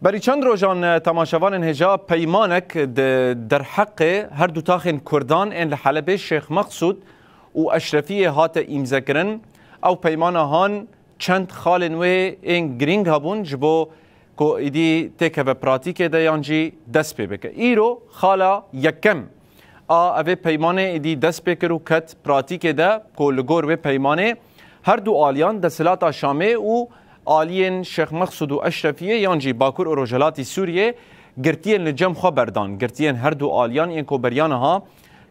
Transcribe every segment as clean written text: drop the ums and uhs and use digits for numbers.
بری چند روزان تماشاوان هجا پیمانک در حق هر دو تاخن کردان ان لحلب شیخ مقصود و اشرفی هات ایمزکرن او پیمان هان چند خالن و این گرینگ هبون جبو کو ایدی تکه و پراتیک ده یانجی دست پی بکه ایرو خالا یکم اوه پیمانه ایدی دست بکرو کت پراتیک ده کو لگور و پیمانه هر دو آلیان دستلات شامه و آلین شیخ مقصود و اشرفیه یانجی باکور و رجلاتی سوریه گرتین لجم خو بردان گرتین هر دو آلیان این کو بریانها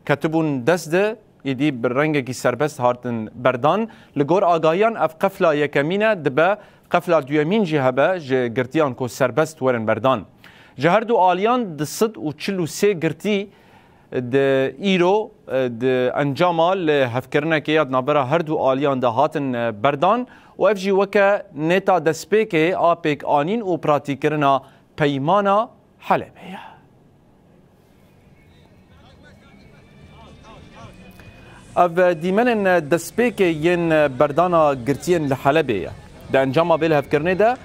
کتبون دست ده ایدی برنگ کی سربست هارتن بردان لگور آگاهیان اف قفلا یکمینه دبه قفلا دویمین جهبه جه گرتیان کو سربست ورن بردان جه هر دو آلیان ده 143 گرتی ده ایرو ده انجامال هفکرنه که یاد نابرا هر دو آلیان ده هاتن بردان و اف جی وکه نتا دسپیکه آپیک آنین و پراتیکرنا پیمانا حلبه اف دیمن دسپیکه ین بردانا گرتین لحلبه ده انجام بیل هفکرنه ده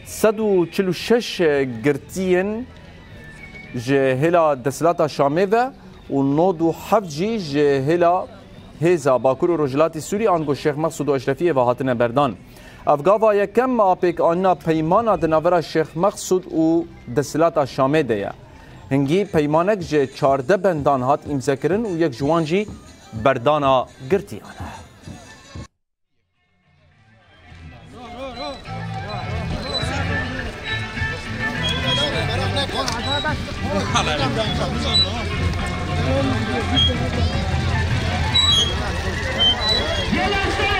146 گرتین جهلا دسلاتا شامه و نودو حفجی جهلا هیزا باکور و رجلاتی سوری آنگو شیخ مقصود و اشرفیه و هاتن بردان افغاوا یکم آپیک آننا پیمانا دناورا شیخ مقصود و دسلاتا شامه ده هنگی پیمانک جه 14 بندان هات امزکرن و یک جوانجی بردانا گرتیانه Yellow